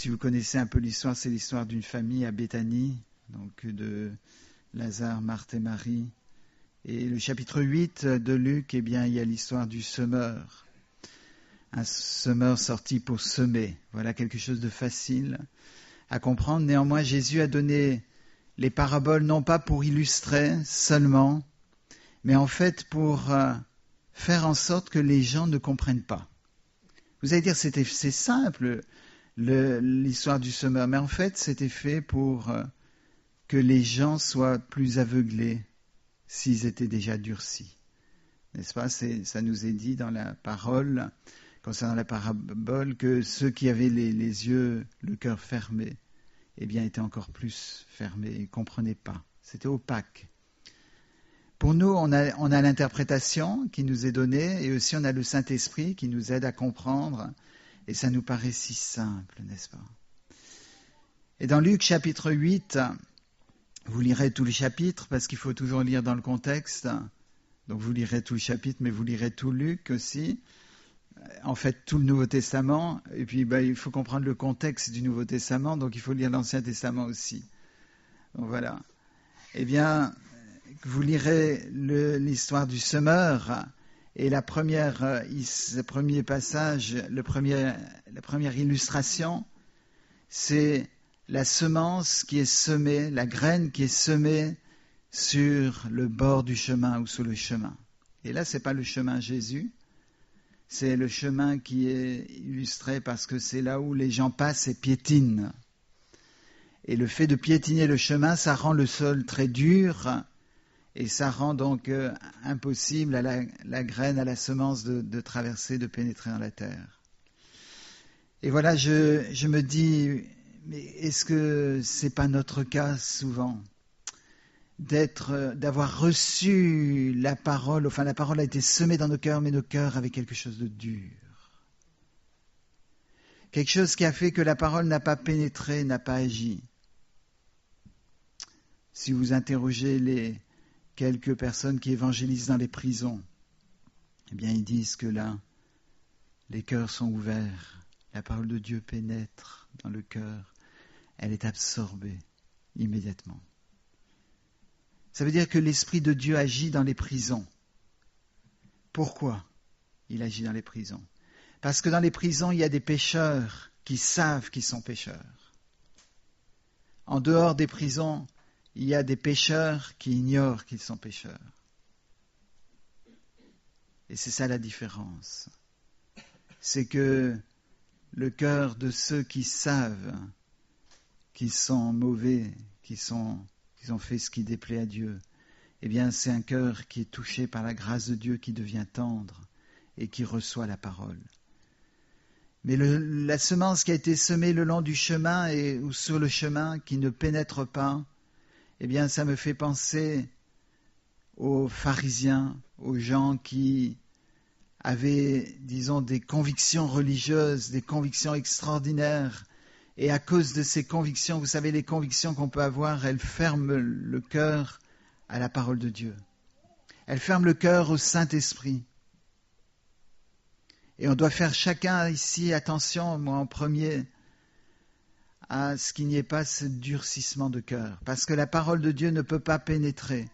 si vous connaissez un peu l'histoire, c'est l'histoire d'une famille à Béthanie, donc de Lazare, Marthe et Marie. Et le chapitre 8 de Luc, eh bien, il y a l'histoire du semeur. Un semeur sorti pour semer. Voilà quelque chose de facile à comprendre. Néanmoins, Jésus a donné les paraboles non pas pour illustrer seulement, mais en fait pour faire en sorte que les gens ne comprennent pas. Vous allez dire, c'est simple, l'histoire du semeur, mais en fait, c'était fait pour que les gens soient plus aveuglés s'ils étaient déjà durcis. N'est-ce pas? Ça nous est dit dans la parole, concernant la parabole, que ceux qui avaient les yeux, le cœur fermé, eh bien, étaient encore plus fermés et ne comprenaient pas. C'était opaque. Pour nous, on a l'interprétation qui nous est donnée et aussi on a le Saint-Esprit qui nous aide à comprendre et ça nous paraît si simple, n'est-ce pas? Et dans Luc chapitre 8, vous lirez tout le chapitre parce qu'il faut toujours lire dans le contexte. Donc vous lirez tout le chapitre, mais vous lirez tout Luc aussi. En fait, tout le Nouveau Testament. Et puis, il faut comprendre le contexte du Nouveau Testament, donc il faut lire l'Ancien Testament aussi. Donc voilà. Eh bien, vous lirez l'histoire du semeur et le premier passage, la première illustration, c'est la semence qui est semée, la graine qui est semée sur le bord du chemin ou sur le chemin. Et là, ce n'est pas le chemin Jésus, c'est le chemin qui est illustré parce que c'est là où les gens passent et piétinent. Et le fait de piétiner le chemin, ça rend le sol très dur et ça rend donc impossible à la graine, à la semence de traverser, de pénétrer dans la terre. Et voilà, je me dis, mais est-ce que c'est pas notre cas souvent d'avoir reçu la parole, enfin la parole a été semée dans nos cœurs, mais nos cœurs avaient quelque chose de dur. Quelque chose qui a fait que la parole n'a pas pénétré, n'a pas agi. Si vous interrogez les quelques personnes qui évangélisent dans les prisons, eh bien ils disent que là, les cœurs sont ouverts, la parole de Dieu pénètre dans le cœur, elle est absorbée immédiatement. Ça veut dire que l'Esprit de Dieu agit dans les prisons. Pourquoi il agit dans les prisons? Parce que dans les prisons, il y a des pécheurs qui savent qu'ils sont pécheurs. En dehors des prisons, il y a des pécheurs qui ignorent qu'ils sont pécheurs. Et c'est ça la différence. C'est que le cœur de ceux qui savent qu'ils sont mauvais, qu'ils ont fait ce qui déplaît à Dieu, eh bien c'est un cœur qui est touché par la grâce de Dieu, qui devient tendre et qui reçoit la parole. Mais la semence qui a été semée le long du chemin ou sur le chemin, qui ne pénètre pas, eh bien ça me fait penser aux pharisiens, aux gens qui avaient, disons, des convictions religieuses, des convictions extraordinaires. Et à cause de ces convictions, vous savez, les convictions qu'on peut avoir, elles ferment le cœur à la parole de Dieu. Elles ferment le cœur au Saint-Esprit. Et on doit faire chacun ici attention, moi en premier, à ce qu'il n'y ait pas ce durcissement de cœur. Parce que la parole de Dieu ne peut pas pénétrer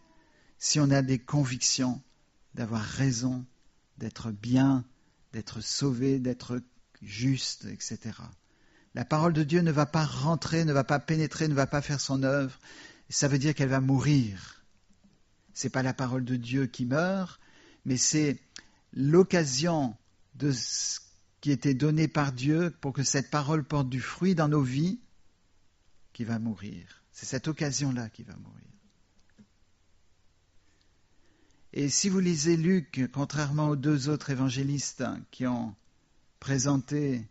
si on a des convictions d'avoir raison, d'être bien, d'être sauvé, d'être juste, etc. La parole de Dieu ne va pas rentrer, ne va pas pénétrer, ne va pas faire son œuvre. Ça veut dire qu'elle va mourir. Ce n'est pas la parole de Dieu qui meurt, mais c'est l'occasion de ce qui était donné par Dieu pour que cette parole porte du fruit dans nos vies qui va mourir. C'est cette occasion-là qui va mourir. Et si vous lisez Luc, contrairement aux deux autres évangélistes qui ont présenté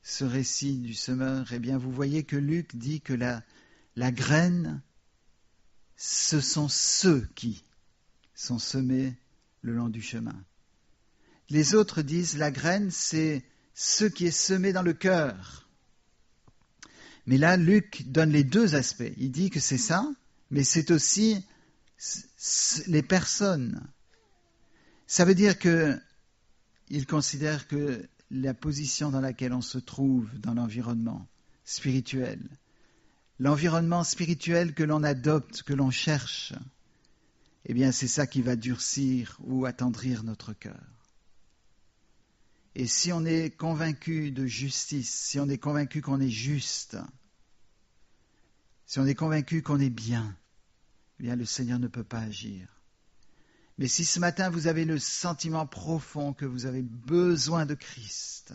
ce récit du semeur, eh bien vous voyez que Luc dit que la graine, ce sont ceux qui sont semés le long du chemin. Les autres disent la graine, c'est ce qui est semé dans le cœur. Mais là, Luc donne les deux aspects. Il dit que c'est ça, mais c'est aussi les personnes. Ça veut dire qu'il considère que la position dans laquelle on se trouve dans l'environnement, spirituel, l'environnement spirituel que l'on adopte, que l'on cherche, eh bien c'est ça qui va durcir ou attendrir notre cœur. Et si on est convaincu de justice, si on est convaincu qu'on est juste, si on est convaincu qu'on est bien, eh bien le Seigneur ne peut pas agir. Mais si ce matin vous avez le sentiment profond que vous avez besoin de Christ,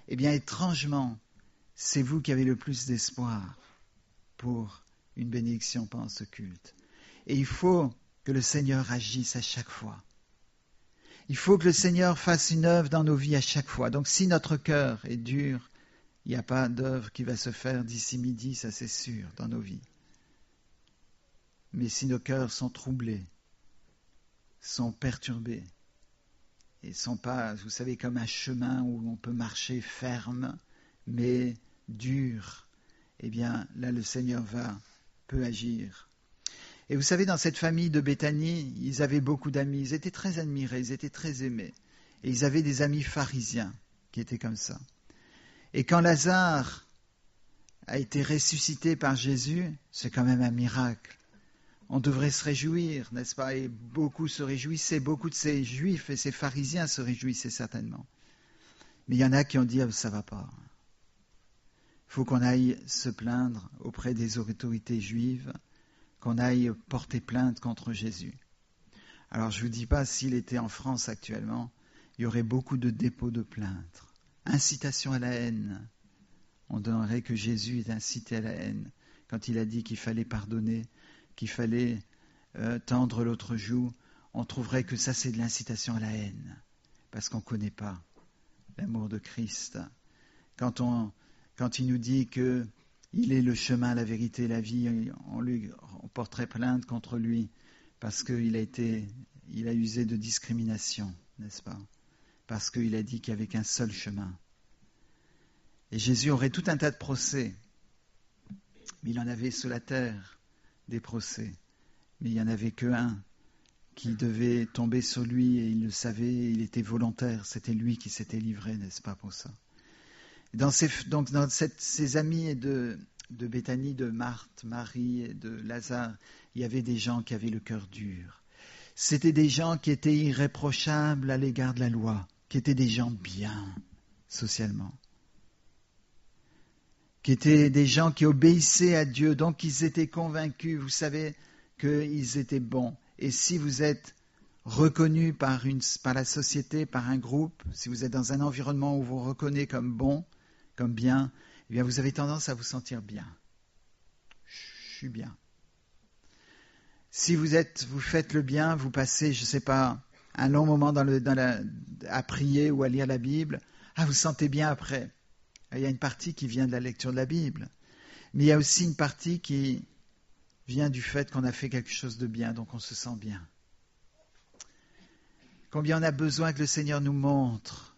eh bien étrangement, c'est vous qui avez le plus d'espoir pour une bénédiction pendant ce culte. Et il faut que le Seigneur agisse à chaque fois. Il faut que le Seigneur fasse une œuvre dans nos vies à chaque fois. Donc si notre cœur est dur, il n'y a pas d'œuvre qui va se faire d'ici midi, ça c'est sûr, dans nos vies. Mais si nos cœurs sont troublés, sont perturbés, et sont pas, vous savez, comme un chemin où on peut marcher ferme, mais dur, eh bien là le Seigneur peut agir. Et vous savez, dans cette famille de Béthanie, ils avaient beaucoup d'amis, ils étaient très admirés, ils étaient très aimés. Et ils avaient des amis pharisiens qui étaient comme ça. Et quand Lazare a été ressuscité par Jésus, c'est quand même un miracle. On devrait se réjouir, n'est-ce pas? Et beaucoup se réjouissaient, beaucoup de ces juifs et ces pharisiens se réjouissaient certainement. Mais il y en a qui ont dit, ça ne va pas. Il faut qu'on aille se plaindre auprès des autorités juives, qu'on aille porter plainte contre Jésus. Alors je ne vous dis pas, s'il était en France actuellement, il y aurait beaucoup de dépôts de plaintes. Incitation à la haine. On donnerait que Jésus est incité à la haine quand il a dit qu'il fallait pardonner, qu'il fallait tendre l'autre joue. On trouverait que ça c'est de l'incitation à la haine parce qu'on ne connaît pas l'amour de Christ. Quand il nous dit que il est le chemin, la vérité, la vie, on porterait plainte contre lui parce qu'il a usé de discrimination, n'est-ce pas? Parce qu'il a dit qu'il n'y avait qu'un seul chemin. Et Jésus aurait tout un tas de procès, mais il en avait sur la terre des procès, mais il n'y en avait qu'un qui devait tomber sur lui et il le savait, il était volontaire, c'était lui qui s'était livré, n'est-ce pas, pour ça. Dans ces amis de Béthanie, de Marthe, Marie et de Lazare, il y avait des gens qui avaient le cœur dur. C'était des gens qui étaient irréprochables à l'égard de la loi, qui étaient des gens bien socialement, qui étaient des gens qui obéissaient à Dieu, donc ils étaient convaincus, vous savez, qu'ils étaient bons. Et si vous êtes reconnu par la société, par un groupe, si vous êtes dans un environnement où vous vous reconnaissez comme bon, comme bien, eh bien vous avez tendance à vous sentir bien. Je suis bien. Si vous faites le bien, vous passez, je ne sais pas, un long moment à prier ou à lire la Bible, vous vous sentez bien après. Il y a une partie qui vient de la lecture de la Bible, mais il y a aussi une partie qui vient du fait qu'on a fait quelque chose de bien, donc on se sent bien. Combien on a besoin que le Seigneur nous montre,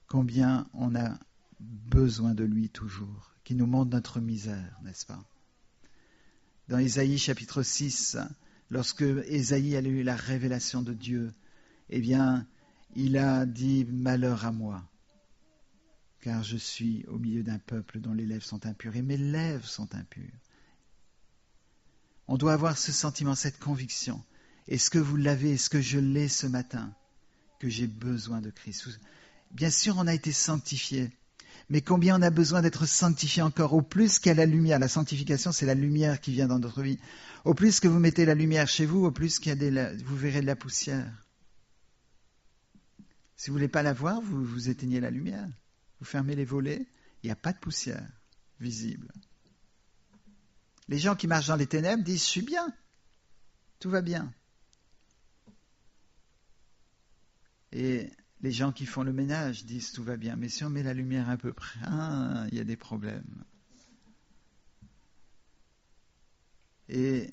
combien on a besoin de lui toujours, qu'il nous montre notre misère, n'est-ce pas? Dans Ésaïe chapitre 6, lorsque Ésaïe a eu la révélation de Dieu, eh bien, il a dit « Malheur à moi, car je suis au milieu d'un peuple dont les lèvres sont impures, et mes lèvres sont impures. » On doit avoir ce sentiment, cette conviction. Est-ce que vous l'avez, est-ce que je l'ai ce matin, que j'ai besoin de Christ? Bien sûr, on a été sanctifié, mais combien on a besoin d'être sanctifié encore? Au plus qu'il y a la lumière, la sanctification, c'est la lumière qui vient dans notre vie. Au plus que vous mettez la lumière chez vous, au plus qu'il y a vous verrez de la poussière. Si vous ne voulez pas la voir, vous éteignez la lumière. Vous fermez les volets, il n'y a pas de poussière visible. Les gens qui marchent dans les ténèbres disent « Je suis bien, tout va bien ». Et les gens qui font le ménage disent « Tout va bien ». Mais si on met la lumière un peu près, il y a des problèmes. Et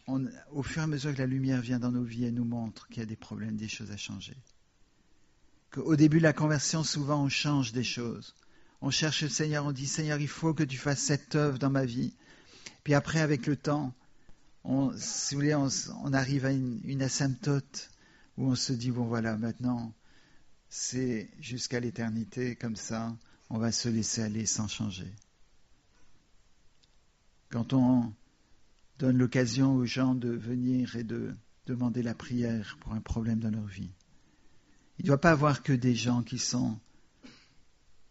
au fur et à mesure que la lumière vient dans nos vies, elle nous montre qu'il y a des problèmes, des choses à changer. Qu'au début de la conversion, souvent on change des choses. On cherche le Seigneur, on dit « Seigneur, il faut que tu fasses cette œuvre dans ma vie ». Puis après, avec le temps, si vous voulez, on arrive à une asymptote où on se dit « Bon voilà, maintenant, c'est jusqu'à l'éternité comme ça, on va se laisser aller sans changer. Quand on donne l'occasion aux gens de venir et de demander la prière pour un problème dans leur vie, il ne doit pas avoir que des gens qui sont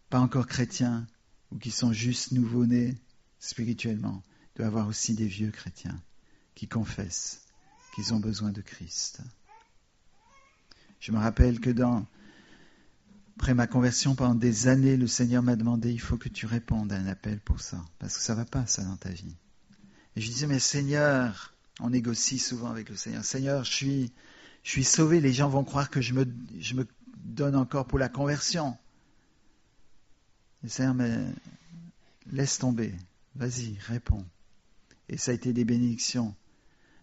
pas encore chrétiens ou qui sont juste nouveau-nés spirituellement. Il doit y avoir aussi des vieux chrétiens qui confessent qu'ils ont besoin de Christ. Je me rappelle que après ma conversion, pendant des années, le Seigneur m'a demandé, il faut que tu répondes à un appel pour ça, parce que ça ne va pas, ça, dans ta vie. Et je disais, mais Seigneur, on négocie souvent avec le Seigneur, Seigneur, je suis sauvé, les gens vont croire que je me donne encore pour la conversion. Et Seigneur, mais laisse tomber, vas-y, réponds. Et ça a été des bénédictions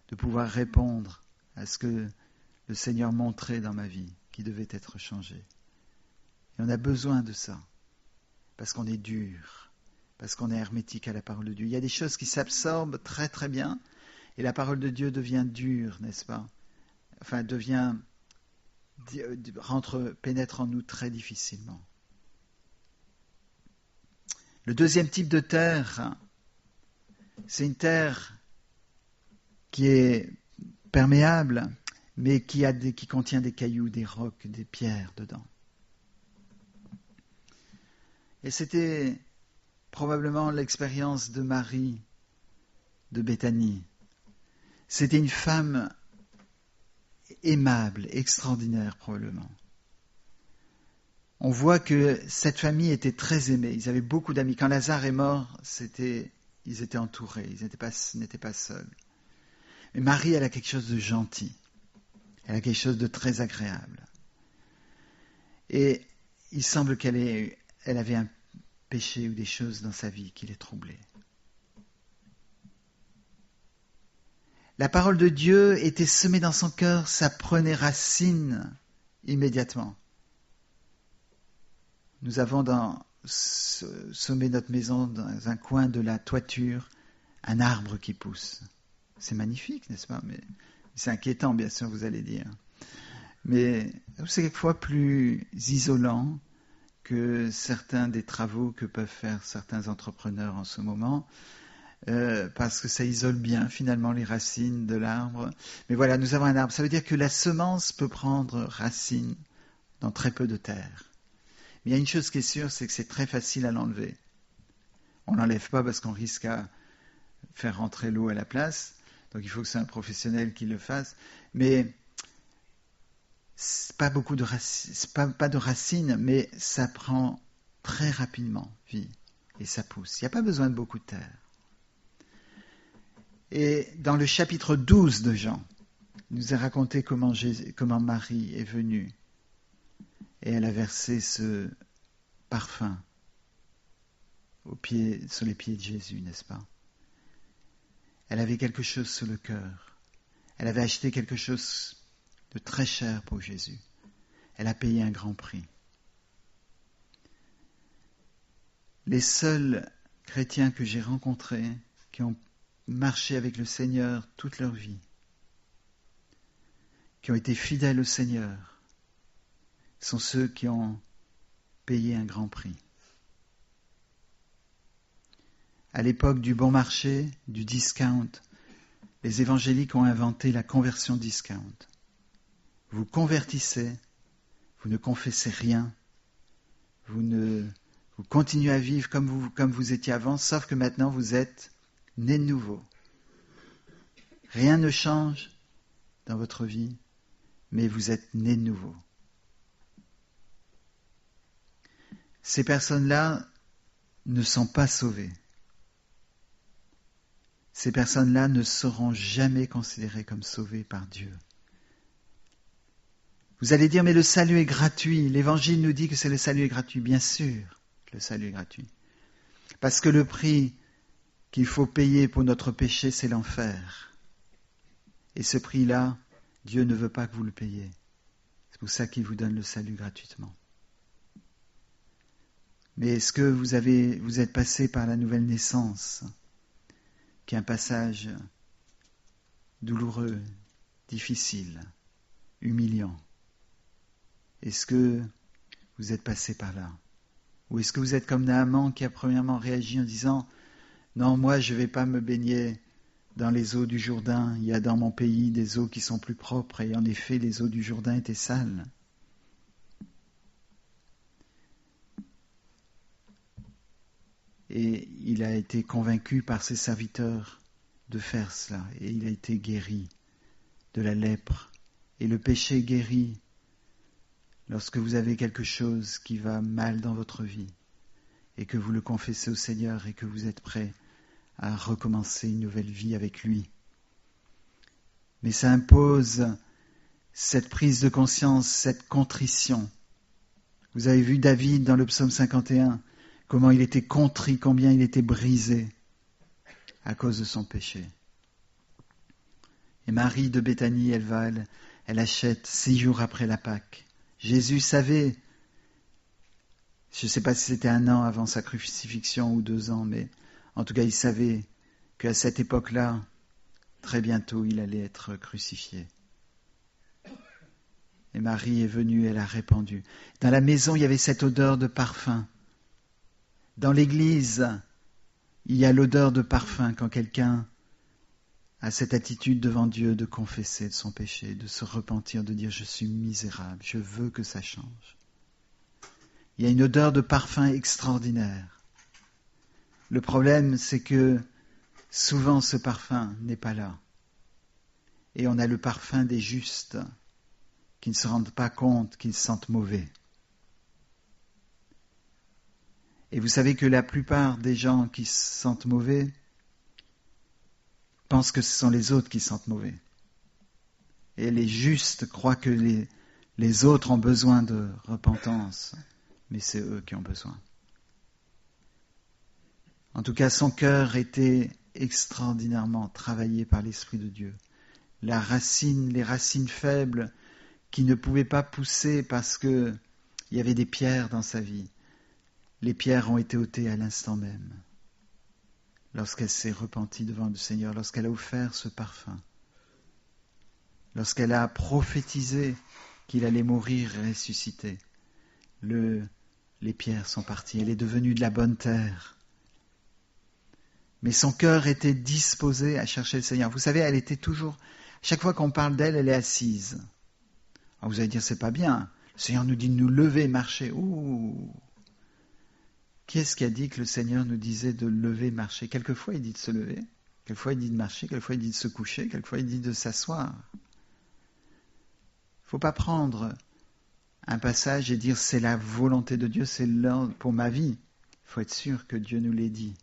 de pouvoir répondre à ce que le Seigneur montrait dans ma vie, qui devait être changé. Et on a besoin de ça, parce qu'on est dur, parce qu'on est hermétique à la parole de Dieu. Il y a des choses qui s'absorbent très très bien, et la parole de Dieu devient dure, n'est-ce pas? Enfin, pénètre en nous très difficilement. Le deuxième type de terre, c'est une terre qui est perméable, mais qui contient des cailloux, des rocs, des pierres dedans. Et c'était probablement l'expérience de Marie de Béthanie. C'était une femme aimable, extraordinaire probablement. On voit que cette famille était très aimée. Ils avaient beaucoup d'amis. Quand Lazare est mort, ils étaient entourés. Ils n'étaient pas seuls. Mais Marie, elle a quelque chose de gentil. Elle a quelque chose de très agréable. Et il semble qu'elle avait un péché ou des choses dans sa vie qui les troublaient. La parole de Dieu était semée dans son cœur, ça prenait racine immédiatement. Nous avons semé notre maison dans un coin de la toiture, un arbre qui pousse. C'est magnifique, n'est-ce pas? Mais c'est inquiétant, bien sûr, vous allez dire. Mais c'est quelquefois plus isolant que certains des travaux que peuvent faire certains entrepreneurs en ce moment, parce que ça isole bien finalement les racines de l'arbre. Mais voilà, nous avons un arbre. Ça veut dire que la semence peut prendre racine dans très peu de terre. Mais il y a une chose qui est sûre, c'est que c'est très facile à l'enlever. On ne l'enlève pas parce qu'on risque à faire rentrer l'eau à la place. Donc il faut que c'est un professionnel qui le fasse. Mais c'est pas beaucoup de racines, pas de racines, mais ça prend très rapidement vie et ça pousse. Il n'y a pas besoin de beaucoup de terre. Et dans le chapitre 12 de Jean, il nous est raconté comment Marie est venue et elle a versé ce parfum sur les pieds de Jésus, n'est-ce pas? Elle avait quelque chose sur le cœur. Elle avait acheté quelque chose de très cher pour Jésus. Elle a payé un grand prix. Les seuls chrétiens que j'ai rencontrés, qui ont marché avec le Seigneur toute leur vie, qui ont été fidèles au Seigneur, sont ceux qui ont payé un grand prix. À l'époque du bon marché, du discount, les évangéliques ont inventé la conversion discount. Vous convertissez, vous ne confessez rien, vous continuez à vivre comme vous étiez avant, sauf que maintenant vous êtes né de nouveau. Rien ne change dans votre vie, mais vous êtes né de nouveau. Ces personnes-là ne sont pas sauvées. Ces personnes-là ne seront jamais considérées comme sauvées par Dieu. Vous allez dire, mais le salut est gratuit. L'Évangile nous dit que le salut est gratuit. Bien sûr, le salut est gratuit. Parce que le prix qu'il faut payer pour notre péché, c'est l'enfer. Et ce prix-là, Dieu ne veut pas que vous le payiez. C'est pour ça qu'il vous donne le salut gratuitement. Mais est-ce que vous êtes passé par la nouvelle naissance, qui est un passage douloureux, difficile, humiliant? Est-ce que vous êtes passé par là? Ou est-ce que vous êtes comme Naaman qui a premièrement réagi en disant « Non, moi je ne vais pas me baigner dans les eaux du Jourdain, il y a dans mon pays des eaux qui sont plus propres. » Et en effet, les eaux du Jourdain étaient sales. Et il a été convaincu par ses serviteurs de faire cela. Et il a été guéri de la lèpre. Et le péché guérit lorsque vous avez quelque chose qui va mal dans votre vie et que vous le confessez au Seigneur et que vous êtes prêt à recommencer une nouvelle vie avec lui. Mais ça impose cette prise de conscience, cette contrition. Vous avez vu David dans le psaume 51, comment il était contrit, combien il était brisé à cause de son péché. Et Marie de Béthanie, elle achète 6 jours après la Pâque. Jésus savait, je ne sais pas si c'était 1 an avant sa crucifixion ou 2 ans, mais en tout cas il savait qu'à cette époque-là, très bientôt, il allait être crucifié. Et Marie est venue, elle a répandu. Dans la maison, il y avait cette odeur de parfum. Dans l'église, il y a l'odeur de parfum quand quelqu'un a cette attitude devant Dieu de confesser de son péché, de se repentir, de dire « je suis misérable, je veux que ça change ». Il y a une odeur de parfum extraordinaire. Le problème, c'est que souvent ce parfum n'est pas là. Et on a le parfum des justes qui ne se rendent pas compte qu'ils sentent mauvais. Et vous savez que la plupart des gens qui se sentent mauvais pensent que ce sont les autres qui sentent mauvais. Et les justes croient que les autres ont besoin de repentance, mais c'est eux qui ont besoin. En tout cas, son cœur était extraordinairement travaillé par l'Esprit de Dieu. Les racines faibles qui ne pouvaient pas pousser parce qu'il y avait des pierres dans sa vie, les pierres ont été ôtées à l'instant même, lorsqu'elle s'est repentie devant le Seigneur, lorsqu'elle a offert ce parfum, lorsqu'elle a prophétisé qu'il allait mourir et ressusciter. Les pierres sont parties, elle est devenue de la bonne terre. Mais son cœur était disposé à chercher le Seigneur. Vous savez, elle était toujours, chaque fois qu'on parle d'elle, elle est assise. Alors vous allez dire, c'est pas bien. Le Seigneur nous dit de nous lever, marcher. Ouh. Qui est-ce qui a dit que le Seigneur nous disait de lever, marcher? Quelquefois, il dit de se lever. Quelquefois, il dit de marcher. Quelquefois, il dit de se coucher. Quelquefois, il dit de s'asseoir. Il ne faut pas prendre un passage et dire c'est la volonté de Dieu, c'est l'ordre pour ma vie. Il faut être sûr que Dieu nous l'ait dit.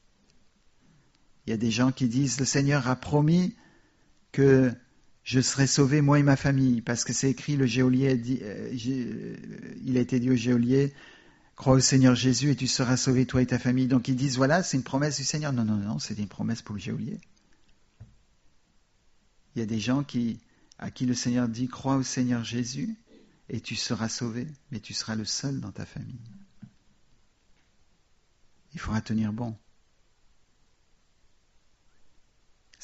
Il y a des gens qui disent le Seigneur a promis que je serai sauvé, moi et ma famille, parce que c'est écrit, le geôlier il a été dit au geôlier, crois au Seigneur Jésus et tu seras sauvé, toi et ta famille. Donc ils disent, voilà, c'est une promesse du Seigneur. Non, non, non, c'est une promesse pour le geôlier. Il y a des gens à qui le Seigneur dit, crois au Seigneur Jésus et tu seras sauvé, mais tu seras le seul dans ta famille. Il faudra tenir bon.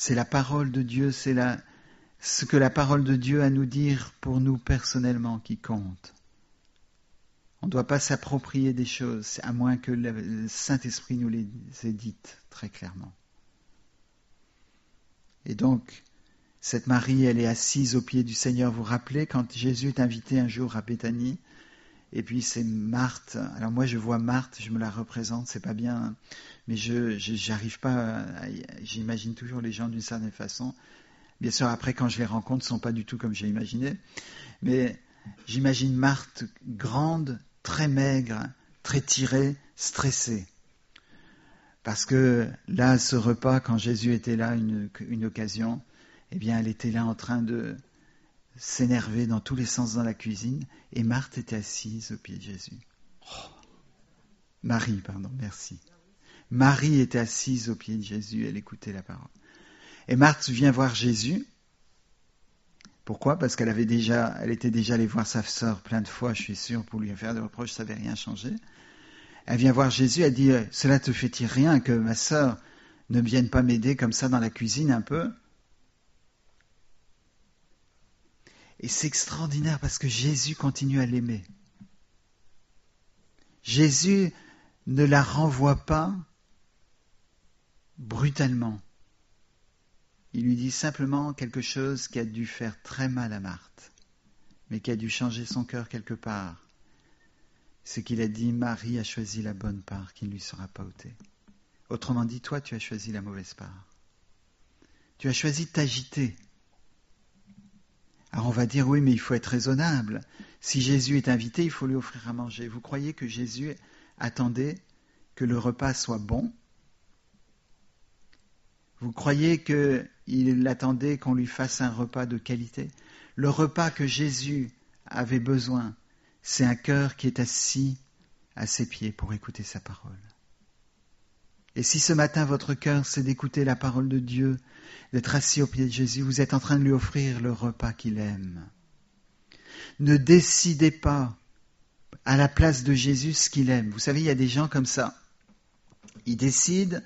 C'est la parole de Dieu, c'est ce que la parole de Dieu a à nous dire pour nous personnellement qui compte. On ne doit pas s'approprier des choses, à moins que le Saint-Esprit nous les ait dites très clairement. Et donc, cette Marie, elle est assise aux pieds du Seigneur. Vous vous rappelez, quand Jésus est invité un jour à Béthanie, et puis c'est Marthe. Alors moi, je vois Marthe, je me la représente, c'est pas bien, mais j'arrive pas, j'imagine toujours les gens d'une certaine façon. Bien sûr, après, quand je les rencontre, ils ne sont pas du tout comme j'ai imaginé. Mais j'imagine Marthe grande, très maigre, très tirée, stressée. Parce que là, ce repas, quand Jésus était là, une occasion, eh bien, elle était là en train de s'énerver dans tous les sens dans la cuisine. Et Marthe était assise au pied de Jésus. Marie, merci. Marie était assise au pied de Jésus, elle écoutait la parole. Et Marthe vient voir Jésus. Pourquoi? Parce elle était déjà allée voir sa sœur plein de fois, je suis sûr, pour lui faire des reproches, ça n'avait rien changé. Elle vient voir Jésus, elle dit, cela te fait-il rien que ma sœur ne vienne pas m'aider comme ça dans la cuisine un peu? Et c'est extraordinaire parce que Jésus continue à l'aimer. Jésus ne la renvoie pas brutalement. Il lui dit simplement quelque chose qui a dû faire très mal à Marthe, mais qui a dû changer son cœur quelque part. C'est qu'il a dit, Marie a choisi la bonne part qui ne lui sera pas ôtée. Autrement dit, toi, tu as choisi la mauvaise part. Tu as choisi de t'agiter. Alors on va dire, oui, mais il faut être raisonnable. Si Jésus est invité, il faut lui offrir à manger. Vous croyez que Jésus attendait que le repas soit bon ? Vous croyez qu'il attendait qu'on lui fasse un repas de qualité ? Le repas que Jésus avait besoin, c'est un cœur qui est assis à ses pieds pour écouter sa parole. Et si ce matin votre cœur c'est d'écouter la parole de Dieu, d'être assis au pied de Jésus, vous êtes en train de lui offrir le repas qu'il aime. Ne décidez pas à la place de Jésus ce qu'il aime. Vous savez, il y a des gens comme ça. Ils décident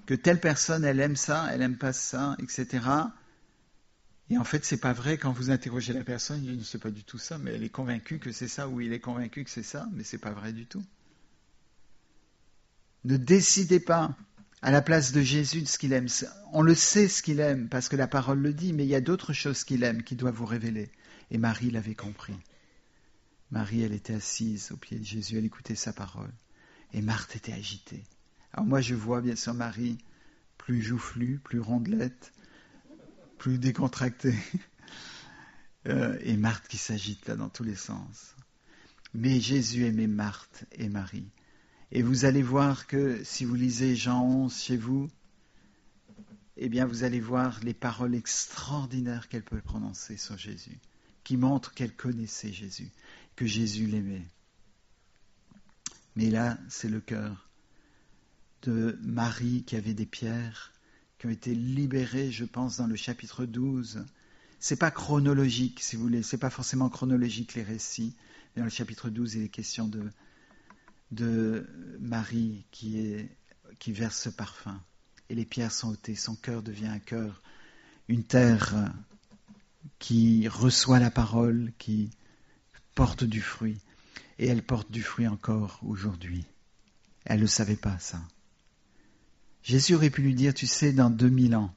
que telle personne, elle aime ça, elle aime pas ça, etc. Et en fait, c'est pas vrai. Quand vous interrogez la personne, il dit, c'est pas du tout ça, mais elle est convaincue que c'est ça, ou il est convaincu que c'est ça, mais c'est pas vrai du tout. Ne décidez pas à la place de Jésus de ce qu'il aime. On le sait ce qu'il aime, parce que la parole le dit, mais il y a d'autres choses qu'il aime qui doivent vous révéler. Et Marie l'avait compris. Marie, elle était assise au pied de Jésus, elle écoutait sa parole. Et Marthe était agitée. Alors moi, je vois bien sûr Marie plus joufflue, plus rondelette, plus décontractée. Et Marthe qui s'agite là dans tous les sens. Mais Jésus aimait Marthe et Marie. Et vous allez voir que si vous lisez Jean 11 chez vous, eh bien vous allez voir les paroles extraordinaires qu'elle peut prononcer sur Jésus, qui montrent qu'elle connaissait Jésus, que Jésus l'aimait. Mais là, c'est le cœur de Marie qui avait des pierres, qui ont été libérées, je pense, dans le chapitre 12. C'est pas chronologique, si vous voulez, c'est pas forcément chronologique les récits. Mais dans le chapitre 12, il est question de Marie qui verse ce parfum. Et les pierres sont ôtées, son cœur devient un cœur, une terre qui reçoit la parole, qui porte du fruit. Et elle porte du fruit encore aujourd'hui. Elle ne savait pas ça. Jésus aurait pu lui dire, tu sais, dans 2000 ans,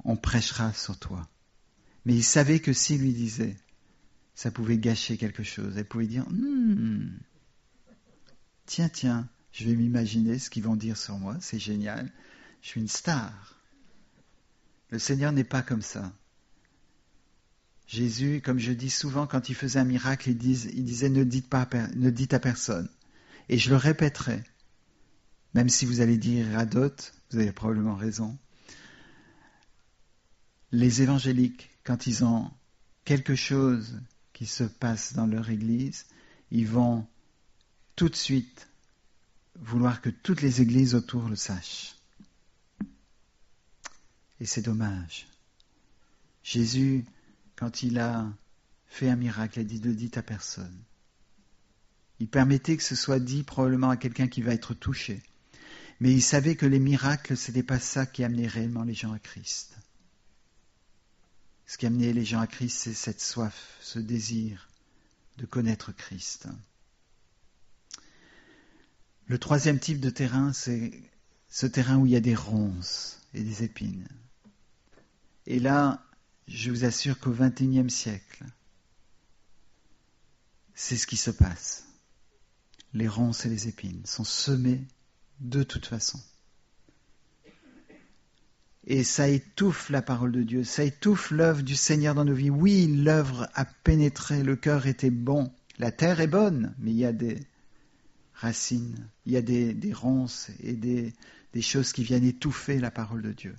on prêchera sur toi. Mais il savait que s'il lui disait, ça pouvait gâcher quelque chose. Elle pouvait dire, tiens, je vais m'imaginer ce qu'ils vont dire sur moi, c'est génial, je suis une star. Le Seigneur n'est pas comme ça. Jésus, comme je dis souvent, quand il faisait un miracle, il disait ne dites à personne. Et je le répéterai, même si vous allez dire à d'autres, vous avez probablement raison. Les évangéliques, quand ils ont quelque chose qui se passe dans leur église, ils vont tout de suite vouloir que toutes les églises autour le sachent. Et c'est dommage. Jésus, quand il a fait un miracle, il a dit ne dites à personne. Il permettait que ce soit dit probablement à quelqu'un qui va être touché. Mais il savait que les miracles, ce n'était pas ça qui amenait réellement les gens à Christ. Ce qui amenait les gens à Christ, c'est cette soif, ce désir de connaître Christ. Le troisième type de terrain, c'est ce terrain où il y a des ronces et des épines. Et là, je vous assure qu'au XXIe siècle, c'est ce qui se passe. Les ronces et les épines sont semées de toute façon. Et ça étouffe la parole de Dieu, ça étouffe l'œuvre du Seigneur dans nos vies. Oui, l'œuvre a pénétré, le cœur était bon, la terre est bonne, mais il y a des racines, il y a des ronces et des choses qui viennent étouffer la parole de Dieu.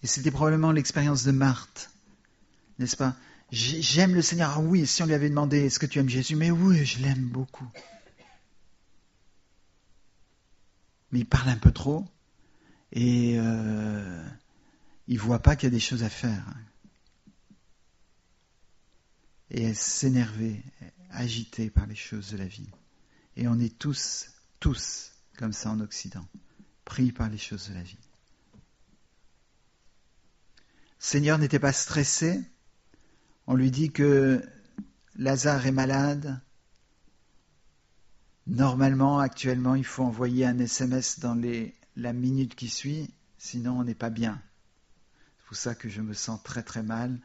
Et c'était probablement l'expérience de Marthe, n'est-ce pas ? J'aime le Seigneur. Ah oui, si on lui avait demandé, est-ce que tu aimes Jésus ? Mais oui, je l'aime beaucoup. Mais il parle un peu trop et il ne voit pas qu'il y a des choses à faire. Et elle s'énervait, agitée par les choses de la vie. Et on est tous comme ça en Occident, pris par les choses de la vie. Le Seigneur n'était pas stressé. On lui dit que Lazare est malade. Normalement, actuellement, il faut envoyer un SMS dans la minute qui suit, sinon on n'est pas bien. C'est pour ça que je me sens très très mal,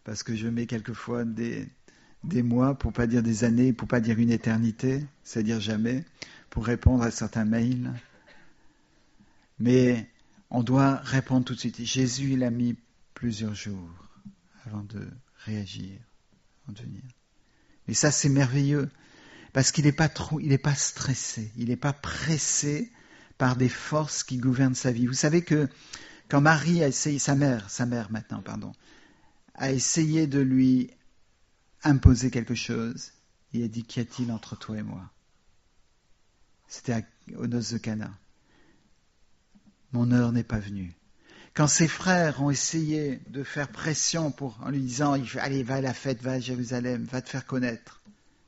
parce que je mets quelquefois des mois, pour pas dire des années, pour pas dire une éternité, c'est-à-dire jamais, pour répondre à certains mails. Mais on doit répondre tout de suite. Jésus, il a mis plusieurs jours avant de réagir, avant de venir. Et ça, c'est merveilleux, parce qu'il n'est pas stressé, il n'est pas pressé par des forces qui gouvernent sa vie. Vous savez que quand Marie a essayé, sa mère maintenant, a essayé de lui imposer quelque chose, il a dit, qu'y a-t-il entre toi et moi? C'était aux noces de Cana. Mon heure n'est pas venue. Quand ses frères ont essayé de faire pression en lui disant, allez, va à la fête, va à Jérusalem, va te faire connaître.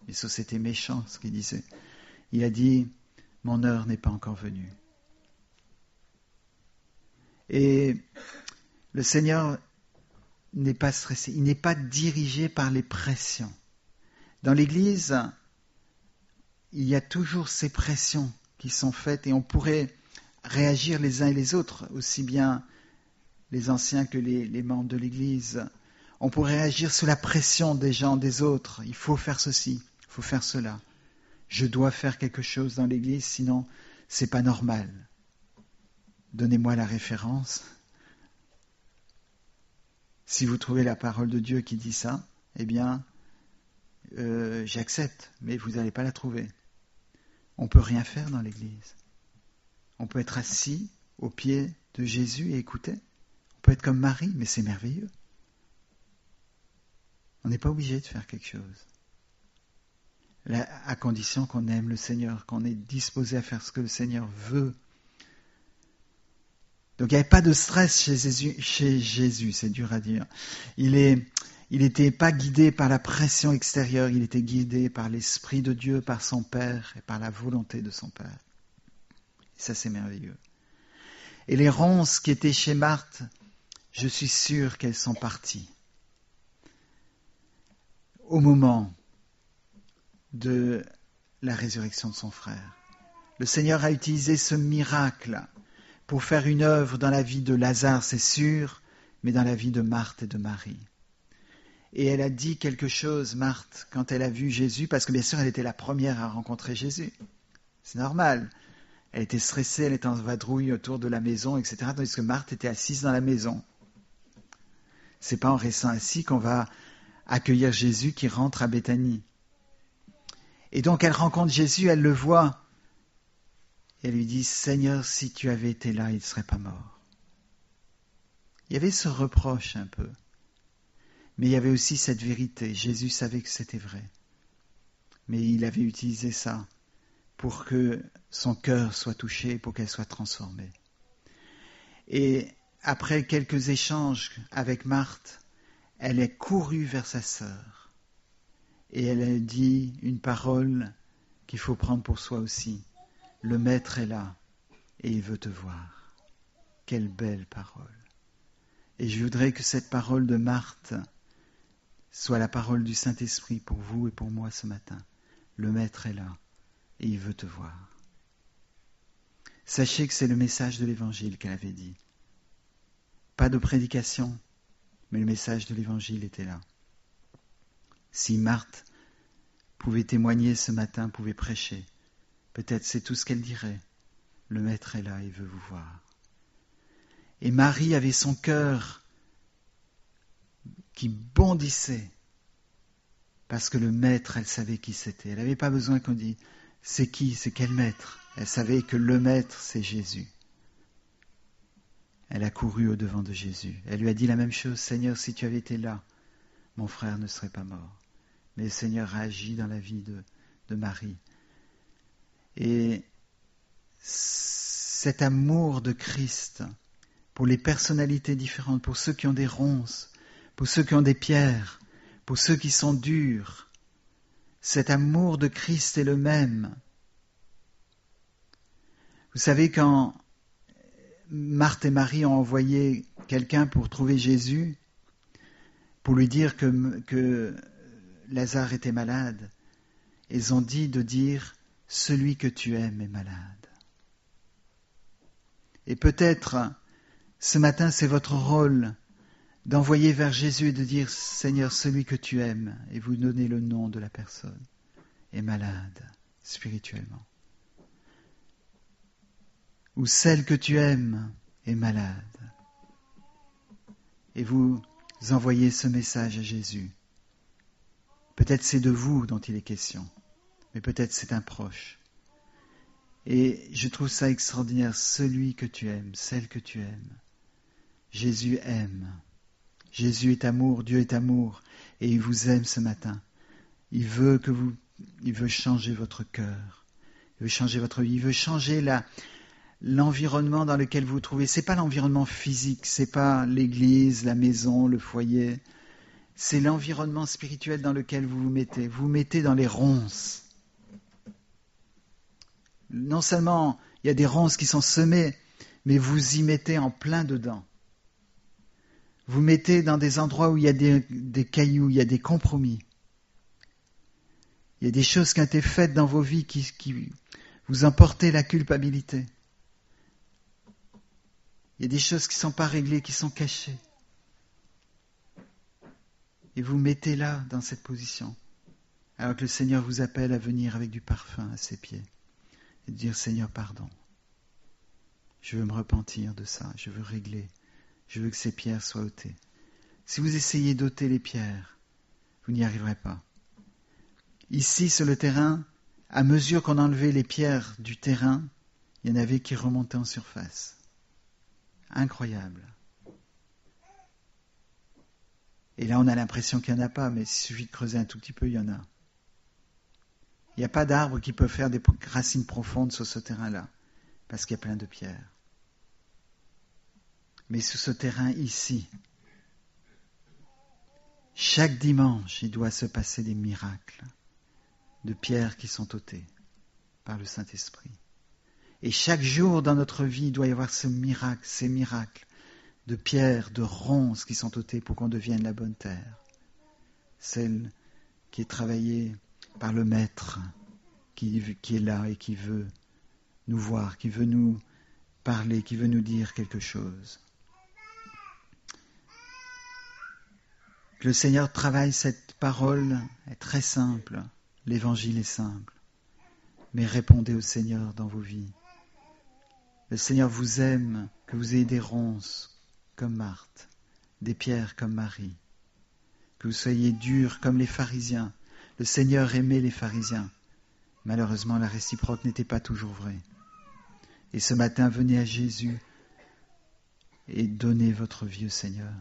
Mais ça, c'était méchant ce qu'il disait. Il a dit, mon heure n'est pas encore venue. Et le Seigneur n'est pas stressé, il n'est pas dirigé par les pressions. Dans l'Église, il y a toujours ces pressions qui sont faites et on pourrait réagir les uns et les autres, aussi bien les anciens que les membres de l'Église. On pourrait réagir sous la pression des gens, des autres. Il faut faire ceci, il faut faire cela. Je dois faire quelque chose dans l'Église, sinon c'est pas normal. Donnez-moi la référence. Si vous trouvez la parole de Dieu qui dit ça, eh bien, j'accepte, mais vous n'allez pas la trouver. On ne peut rien faire dans l'Église. On peut être assis aux pieds de Jésus et écouter. On peut être comme Marie, mais c'est merveilleux. On n'est pas obligé de faire quelque chose. Là, à condition qu'on aime le Seigneur, qu'on est disposé à faire ce que le Seigneur veut. Donc il n'y avait pas de stress chez Jésus, c'est dur à dire. Il n'était pas guidé par la pression extérieure, il était guidé par l'Esprit de Dieu, par son Père et par la volonté de son Père. Et ça, c'est merveilleux. Et les ronces qui étaient chez Marthe, je suis sûr qu'elles sont parties. Au moment de la résurrection de son frère. Le Seigneur a utilisé ce miracle pour faire une œuvre dans la vie de Lazare, c'est sûr, mais dans la vie de Marthe et de Marie. Et elle a dit quelque chose, Marthe, quand elle a vu Jésus, parce que bien sûr, elle était la première à rencontrer Jésus. C'est normal. Elle était stressée, elle était en vadrouille autour de la maison, etc., tandis que Marthe était assise dans la maison. C'est pas en restant assis qu'on va accueillir Jésus qui rentre à Béthanie. Et donc elle rencontre Jésus, elle le voit, et elle lui dit, Seigneur, si tu avais été là, il ne serait pas mort. Il y avait ce reproche un peu, mais il y avait aussi cette vérité. Jésus savait que c'était vrai, mais il avait utilisé ça pour que son cœur soit touché, pour qu'elle soit transformée. Et après quelques échanges avec Marthe, elle est courue vers sa sœur et elle a dit une parole qu'il faut prendre pour soi aussi. Le Maître est là et il veut te voir. Quelle belle parole. Et je voudrais que cette parole de Marthe soit la parole du Saint-Esprit pour vous et pour moi ce matin. Le Maître est là et il veut te voir. Sachez que c'est le message de l'Évangile qu'elle avait dit. Pas de prédication, mais le message de l'Évangile était là. Si Marthe pouvait témoigner ce matin, pouvait prêcher, peut-être c'est tout ce qu'elle dirait. Le Maître est là, il veut vous voir. Et Marie avait son cœur qui bondissait, parce que le Maître, elle savait qui c'était. Elle n'avait pas besoin qu'on dise, c'est qui, c'est quel Maître. Elle savait que le Maître, c'est Jésus. Elle a couru au-devant de Jésus. Elle lui a dit la même chose, Seigneur, si tu avais été là, mon frère ne serait pas mort. Mais le Seigneur a agi dans la vie de Marie. Et cet amour de Christ pour les personnalités différentes, pour ceux qui ont des ronces, pour ceux qui ont des pierres, pour ceux qui sont durs, cet amour de Christ est le même. Vous savez, quand Marthe et Marie ont envoyé quelqu'un pour trouver Jésus, pour lui dire que Lazare était malade, ils ont dit de dire celui que tu aimes est malade. Et peut-être, ce matin, c'est votre rôle d'envoyer vers Jésus et de dire, Seigneur, celui que tu aimes, et vous donnez le nom de la personne, est malade spirituellement. Ou celle que tu aimes est malade. Et vous envoyez ce message à Jésus. Peut-être c'est de vous dont il est question, mais peut-être c'est un proche. Et je trouve ça extraordinaire, celui que tu aimes, celle que tu aimes. Jésus aime. Jésus est amour, Dieu est amour, et il vous aime ce matin. Il veut changer votre cœur, il veut changer votre vie, il veut changer l'environnement dans lequel vous vous trouvez. C'est pas l'environnement physique, c'est pas l'église, la maison, le foyer. C'est l'environnement spirituel dans lequel vous vous mettez. Vous vous mettez dans les ronces. Non seulement il y a des ronces qui sont semées, mais vous y mettez en plein dedans. Vous mettez dans des endroits où il y a des cailloux, il y a des compromis. Il y a des choses qui ont été faites dans vos vies qui vous emportez la culpabilité. Il y a des choses qui ne sont pas réglées, qui sont cachées. Et vous mettez là, dans cette position, alors que le Seigneur vous appelle à venir avec du parfum à ses pieds. Et de dire, Seigneur, pardon. Je veux me repentir de ça, je veux régler. Je veux que ces pierres soient ôtées. Si vous essayez d'ôter les pierres, vous n'y arriverez pas. Ici, sur le terrain, à mesure qu'on enlevait les pierres du terrain, il y en avait qui remontaient en surface. Incroyable. Et là, on a l'impression qu'il n'y en a pas, mais il suffit de creuser un tout petit peu, il y en a. Il n'y a pas d'arbre qui peut faire des racines profondes sur ce terrain-là, parce qu'il y a plein de pierres. Mais sur ce terrain ici, chaque dimanche, il doit se passer des miracles de pierres qui sont ôtées par le Saint-Esprit. Et chaque jour dans notre vie, il doit y avoir ces miracles de pierres, de ronces qui sont ôtées pour qu'on devienne la bonne terre. Celle qui est travaillée par le Maître, qui est là et qui veut nous voir, qui veut nous parler, qui veut nous dire quelque chose. Que le Seigneur travaille cette parole est très simple, l'évangile est simple, mais répondez au Seigneur dans vos vies. Le Seigneur vous aime, que vous ayez des ronces comme Marthe, des pierres comme Marie, que vous soyez durs comme les pharisiens. Le Seigneur aimait les pharisiens. Malheureusement, la réciproque n'était pas toujours vraie. Et ce matin, venez à Jésus et donnez votre vie au Seigneur,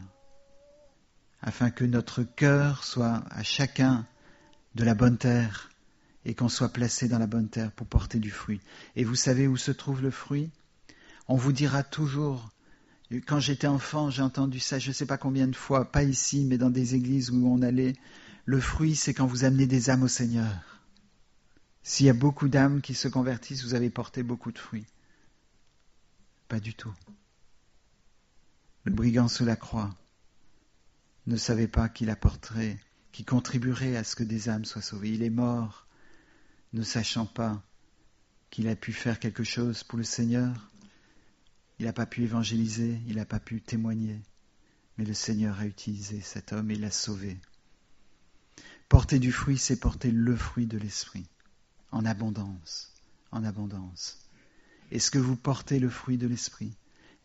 afin que notre cœur soit à chacun de la bonne terre et qu'on soit placé dans la bonne terre pour porter du fruit. Et vous savez où se trouve le fruit ? On vous dira toujours, quand j'étais enfant, j'ai entendu ça, je ne sais pas combien de fois, pas ici, mais dans des églises où on allait, le fruit, c'est quand vous amenez des âmes au Seigneur. S'il y a beaucoup d'âmes qui se convertissent, vous avez porté beaucoup de fruits. Pas du tout. Le brigand sous la croix ne savait pas qu'il apporterait, qu'il contribuerait à ce que des âmes soient sauvées. Il est mort, ne sachant pas qu'il a pu faire quelque chose pour le Seigneur. Il n'a pas pu évangéliser, il n'a pas pu témoigner. Mais le Seigneur a utilisé cet homme et l'a sauvé. Porter du fruit, c'est porter le fruit de l'Esprit, en abondance, en abondance. Est-ce que vous portez le fruit de l'Esprit ?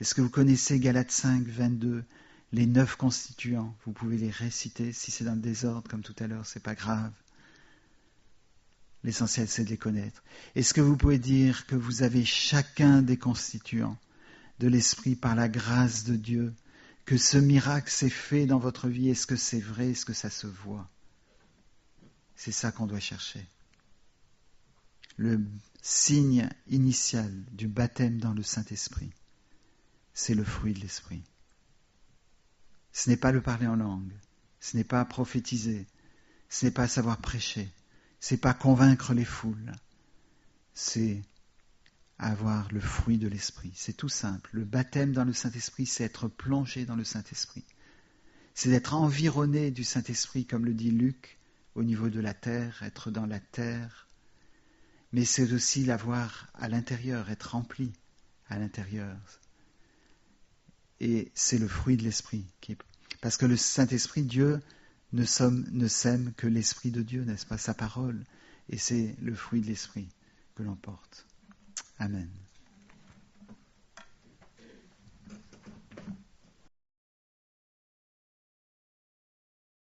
Est-ce que vous connaissez Galates 5, 22, les 9 constituants ? Vous pouvez les réciter, si c'est dans le désordre, comme tout à l'heure, c'est pas grave. L'essentiel, c'est de les connaître. Est-ce que vous pouvez dire que vous avez chacun des constituants de l'Esprit par la grâce de Dieu, que ce miracle s'est fait dans votre vie? Est-ce que c'est vrai? Est-ce que ça se voit? C'est ça qu'on doit chercher. Le signe initial du baptême dans le Saint-Esprit, c'est le fruit de l'Esprit. Ce n'est pas le parler en langue, ce n'est pas prophétiser, ce n'est pas savoir prêcher, ce n'est pas convaincre les foules, c'est avoir le fruit de l'Esprit. C'est tout simple. Le baptême dans le Saint-Esprit, c'est être plongé dans le Saint-Esprit. C'est d'être environné du Saint-Esprit, comme le dit Luc, au niveau de la terre, être dans la terre mais c'est aussi l'avoir à l'intérieur, être rempli à l'intérieur. Et c'est le fruit de l'Esprit. Parce que le Saint-Esprit, Dieu, ne sème que l'Esprit de Dieu, n'est-ce pas, sa parole. Et c'est le fruit de l'Esprit que l'on porte. Amen.